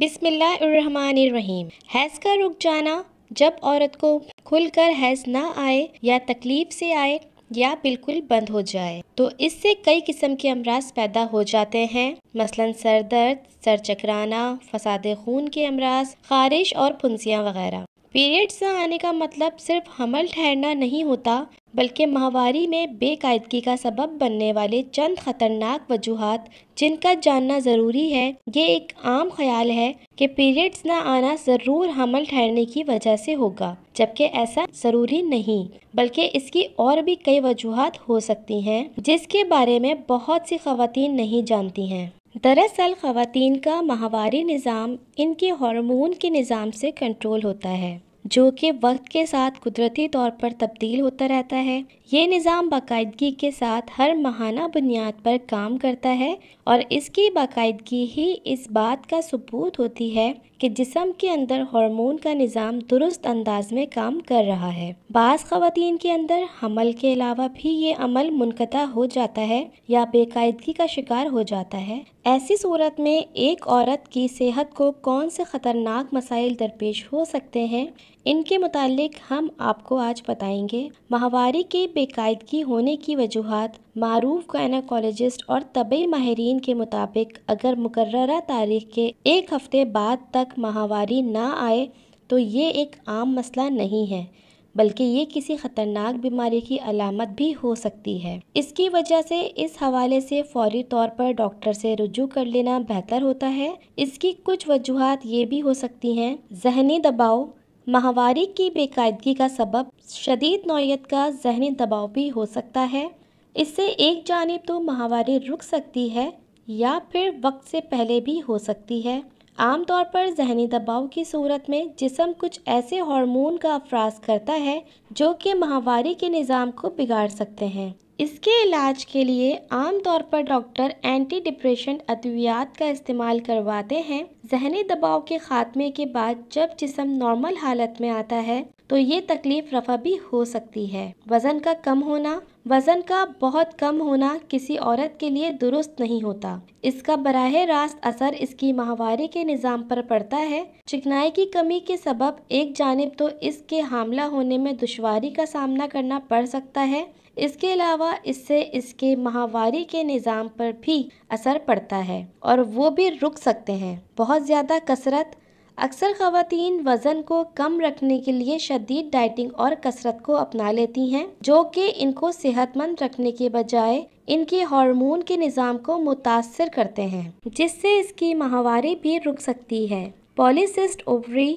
بسم اللہ الرحمن الرحیم۔ حیض کا رک جانا، جب عورت کو کھل کر حیض نہ آئے یا تکلیف سے آئے یا بالکل بند ہو جائے تو اس سے کئی قسم کے امراض پیدا ہو جاتے ہیں، مثلاً سر درد، سر چکرانا، فساد خون کے امراض، خارش اور پھنسیاں وغیرہ۔ پیریڈز نہ آنے کا مطلب صرف حمل ٹھہرنا نہیں ہوتا، بلکہ ماہواری میں بے قاعدگی کا سبب بننے والے چند خطرناک وجوہات جن کا جاننا ضروری ہے۔ یہ ایک عام خیال ہے کہ پیریڈز نہ آنا ضرور حمل ٹھہرنے کی وجہ سے ہوگا، جبکہ ایسا ضروری نہیں، بلکہ اس کی اور بھی کئی وجوہات ہو سکتی ہیں جس کے بارے میں بہت سی خواتین نہیں جانتی ہیں۔ دراصل خواتین کا ماہواری نظام ان کے ہارمون کے نظام سے کنٹرول ہوتا ہے، جو کہ وقت کے ساتھ قدرتی طور پر تبدیل ہوتا رہتا ہے۔ یہ نظام باقاعدگی کے ساتھ ہر ماہانہ بنیاد پر کام کرتا ہے، اور اس کی باقاعدگی ہی اس بات کا ثبوت ہوتی ہے کہ جسم کے اندر ہارمون کا نظام درست انداز میں کام کر رہا ہے۔ بعض خواتین کے اندر حمل کے علاوہ بھی یہ عمل منقطع ہو جاتا ہے یا بے قاعدگی کا شکار ہو جاتا ہے۔ ایسی صورت میں ایک عورت کی صحت کو کون سے خطرناک مسائل درپیش ہو سکتے ہیں، ان کے متعلق ہم آپ کو آج بتائیں گے۔ ماہواری کی بے قاعدگی ہونے کی وجوہات۔ معروف گائنیکولوجسٹ اور طبی ماہرین کے مطابق اگر مقررہ تاریخ کے ایک ہفتے بعد تک ماہواری نہ آئے تو یہ ایک عام مسئلہ نہیں ہے، بلکہ یہ کسی خطرناک بیماری کی علامت بھی ہو سکتی ہے۔ اس کی وجہ سے اس حوالے سے فوری طور پر ڈاکٹر سے رجوع کر لینا بہتر ہوتا ہے۔ اس کی کچھ وجوہات یہ بھی ہو سکتی ہیں: ذہنی دباؤ۔ ماہواری کی بے قاعدگی کا سبب شدید نوعیت کا ذہنی دباؤ بھی ہو سکتا ہے۔ اس سے ایک جانب تو ماہواری رک سکتی ہے یا پھر وقت سے پہلے بھی ہو سکتی ہے۔ عام طور پر ذہنی دباؤ کی صورت میں جسم کچھ ایسے ہارمون کا افراز کرتا ہے جو کہ ماہواری کے نظام کو بگاڑ سکتے ہیں۔ اس کے علاج کے لیے عام طور پر ڈاکٹر اینٹی ڈپریشنٹ ادویات کا استعمال کرواتے ہیں۔ ذہنی دباؤ کے خاتمے کے بعد جب جسم نارمل حالت میں آتا ہے تو یہ تکلیف رفع بھی ہو سکتی ہے۔ وزن کا کم ہونا۔ وزن کا بہت کم ہونا کسی عورت کے لیے درست نہیں ہوتا۔ اس کا براہ راست اثر اس کی ماہواری کے نظام پر پڑتا ہے۔ چکنائی کی کمی کے سبب ایک جانب تو اس کے حاملہ ہونے میں دشواری کا سامنا کرنا پڑ سکتا ہے، اس کے علاوہ اس سے اس کے ماہواری کے نظام پر بھی اثر پڑتا ہے اور وہ بھی رک سکتے ہیں۔ بہت زیادہ کثرت۔ اکثر خواتین وزن کو کم رکھنے کے لیے شدید ڈائٹنگ اور کثرت کو اپنا لیتی ہیں، جو کہ ان کو صحت مند رکھنے کے بجائے ان کے ہارمون کے نظام کو متاثر کرتے ہیں، جس سے اس کی ماہواری بھی رک سکتی ہے۔ پالیسسٹ اووری۔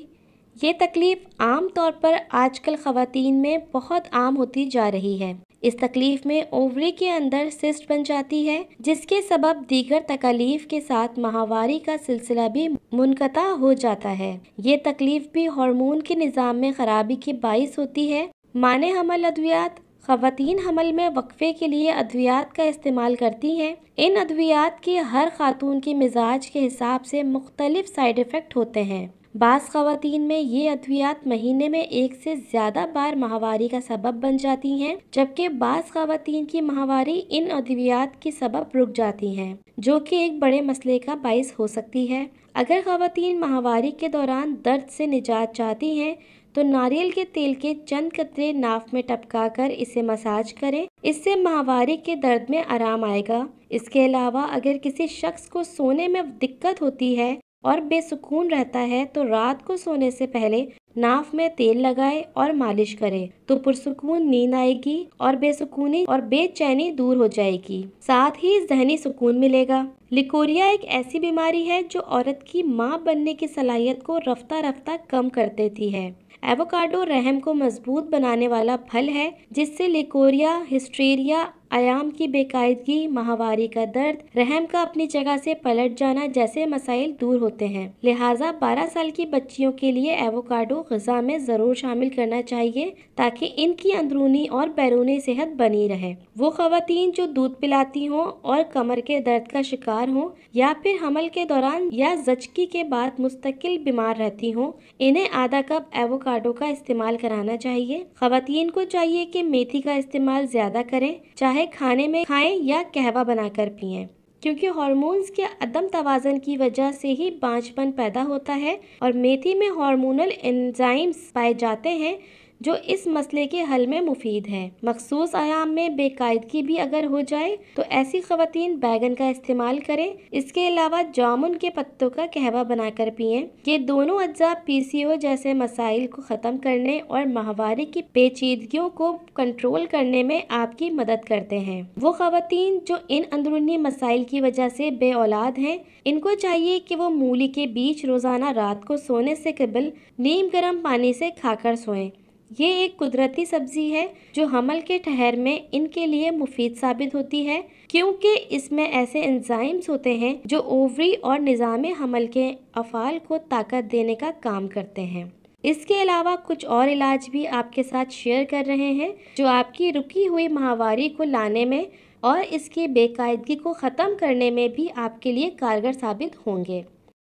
یہ تکلیف عام طور پر آج کل خواتین میں بہت عام ہوتی جا رہی ہے۔ اس تکلیف میں اووری کے اندر سسٹ بن جاتی ہے، جس کے سبب دیگر تکالیف کے ساتھ ماہواری کا سلسلہ بھی منقطع ہو جاتا ہے۔ یہ تکلیف بھی ہارمون کے نظام میں خرابی کی باعث ہوتی ہے۔ مانع حمل ادویات۔ خواتین حمل میں وقفے کے لیے ادویات کا استعمال کرتی ہیں۔ ان ادویات کے ہر خاتون کے مزاج کے حساب سے مختلف سائیڈ ایفیکٹ ہوتے ہیں۔ بعض خواتین میں یہ ادویات مہینے میں ایک سے زیادہ بار ماہواری کا سبب بن جاتی ہیں، جبکہ بعض خواتین کی ماہواری ان ادویات کے سبب رک جاتی ہیں، جو کہ ایک بڑے مسئلے کا باعث ہو سکتی ہے۔ اگر خواتین ماہواری کے دوران درد سے نجات چاہتی ہیں تو ناریل کے تیل کے چند قطرے ناف میں ٹپکا کر اسے مساج کریں، اس سے ماہواری کے درد میں آرام آئے گا۔ اس کے علاوہ اگر کسی شخص کو سونے میں دقت ہوتی ہے اور بے سکون رہتا ہے تو رات کو سونے سے پہلے ناف میں تیل لگائے اور مالش کرے تو پرسکون نیند آئے گی اور بے سکونی اور بے چینی دور ہو جائے گی، ساتھ ہی ذہنی سکون ملے گا۔ لیکوریا ایک ایسی بیماری ہے جو عورت کی ماں بننے کی صلاحیت کو رفتہ رفتہ کم کر دیتی ہے۔ ایووکاڈو رحم کو مضبوط بنانے والا پھل ہے، جس سے لیکوریا، ہسٹیریا، ایام کی بے قاعدگی، ماہواری کا درد، رحم کا اپنی جگہ سے پلٹ جانا جیسے مسائل دور ہوتے ہیں۔ لہٰذا 12 سال کی بچیوں کے لیے ایووکاڈو غذا میں ضرور شامل کرنا چاہیے تاکہ ان کی اندرونی اور بیرونی صحت بنی رہے۔ وہ خواتین جو دودھ پلاتی ہوں اور کمر کے درد کا شکار ہوں یا پھر حمل کے دوران یا زچگی کے بعد مستقل بیمار رہتی ہوں، انہیں آدھا کپ ایووکاڈو کا استعمال کرانا چاہیے۔ خواتین کو چاہیے کہ میتھی کا استعمال زیادہ کریں، چاہے کھانے میں کھائیں یا قہوہ بنا کر پئیں۔ کیونکہ ہارمونز کے عدم توازن کی وجہ سے ہی بانجھپن پیدا ہوتا ہے، اور میتھی میں ہارمونل انزائمز پائے جاتے ہیں جو اس مسئلے کے حل میں مفید ہے۔ مخصوص ایام میں بے قاعدگی بھی اگر ہو جائے تو ایسی خواتین بیگن کا استعمال کریں۔ اس کے علاوہ جامن کے پتوں کا قہوہ بنا کر پئیں۔ یہ دونوں اجزاء PCO جیسے مسائل کو ختم کرنے اور ماہواری کی پیچیدگیوں کو کنٹرول کرنے میں آپ کی مدد کرتے ہیں۔ وہ خواتین جو ان اندرونی مسائل کی وجہ سے بے اولاد ہیں، ان کو چاہیے کہ وہ مولی کے بیج روزانہ رات کو سونے سے قبل نیم گرم پانی سے کھا کر سوئیں۔ یہ ایک قدرتی سبزی ہے جو حمل کے ٹھہر میں ان کے لیے مفید ثابت ہوتی ہے، کیونکہ اس میں ایسے انزائمز ہوتے ہیں جو اووری اور نظام حمل کے افعال کو طاقت دینے کا کام کرتے ہیں۔ اس کے علاوہ کچھ اور علاج بھی آپ کے ساتھ شیئر کر رہے ہیں جو آپ کی رکی ہوئی ماہواری کو لانے میں اور اس کی بے قاعدگی کو ختم کرنے میں بھی آپ کے لیے کارگر ثابت ہوں گے۔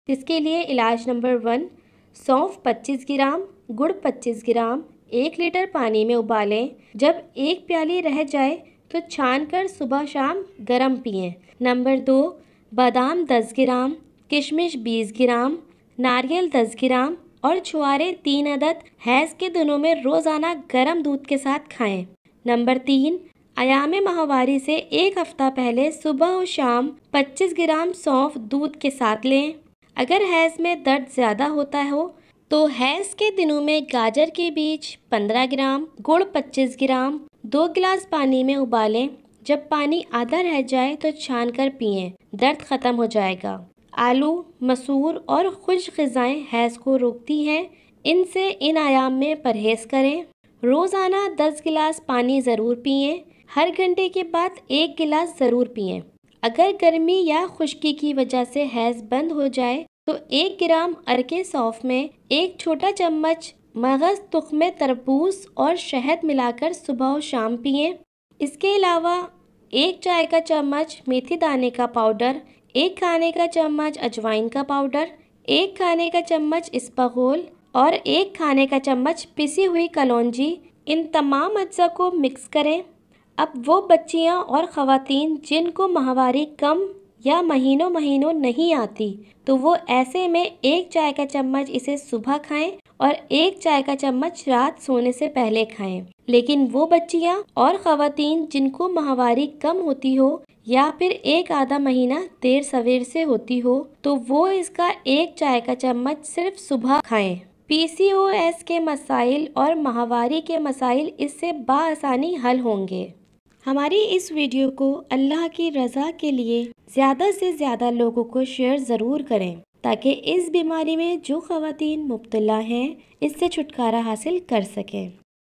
اس کے لیے علاج نمبر 1، سونف 25 گرام، گڑ 25 گرام 1 لیٹر پانی میں ابالیں۔ جب 1 پیالی رہ جائے تو چھان کر صبح شام گرم پئیں۔ نمبر 2، بادام 10 گرام، کشمش 20 گرام، ناریل 10 گرام اور چھوارے 3 عدد حیض کے دنوں میں روزانہ گرم دودھ کے ساتھ کھائیں۔ نمبر 3، ایام ماہواری سے 1 ہفتہ پہلے صبح و شام 25 گرام سونف دودھ کے ساتھ لیں۔ اگر حیض میں درد زیادہ ہوتا ہو تو حیض کے دنوں میں گاجر کے بیج 15 گرام، گڑ 25 گرام 2 گلاس پانی میں ابالیں۔ جب پانی آدھا رہ جائے تو چھان کر پئیں، درد ختم ہو جائے گا۔ آلو، مسور اور خشک غذائیں حیض کو روکتی ہیں، ان سے ان ایام میں پرہیز کریں۔ روزانہ 10 گلاس پانی ضرور پئیں، ہر گھنٹے کے بعد 1 گلاس ضرور پئیں۔ اگر گرمی یا خشکی کی وجہ سے حیض بند ہو جائے تو 1 گرام ارکے سونف میں 1 چھوٹا چمچ مغز تخم تربوز اور شہد ملا کر صبح و شام پئیں۔ اس کے علاوہ 1 چائے کا چمچ میتھی دانے کا پاؤڈر، 1 کھانے کا چمچ اجوائن کا پاؤڈر، 1 کھانے کا چمچ اسپغول اور 1 کھانے کا چمچ پسی ہوئی کلونجی، ان تمام اجزاء کو مکس کریں۔ اب وہ بچیاں اور خواتین جن کو ماہواری کم یا مہینوں نہیں آتی تو وہ ایسے میں 1 چائے کا چمچ اسے صبح کھائیں اور 1 چائے کا چمچ رات سونے سے پہلے کھائیں۔ لیکن وہ بچیاں اور خواتین جن کو ماہواری کم ہوتی ہو یا پھر 1 آدھا مہینہ دیر سویر سے ہوتی ہو تو وہ اس کا 1 چائے کا چمچ صرف صبح کھائیں۔ PCOS کے مسائل اور ماہواری کے مسائل اس سے بآسانی حل ہوں گے۔ ہماری اس ویڈیو کو اللہ کی رضا کے لیے زیادہ سے زیادہ لوگوں کو شیئر ضرور کریں تاکہ اس بیماری میں جو خواتین مبتلا ہیں اس سے چھٹکارا حاصل کر سکیں۔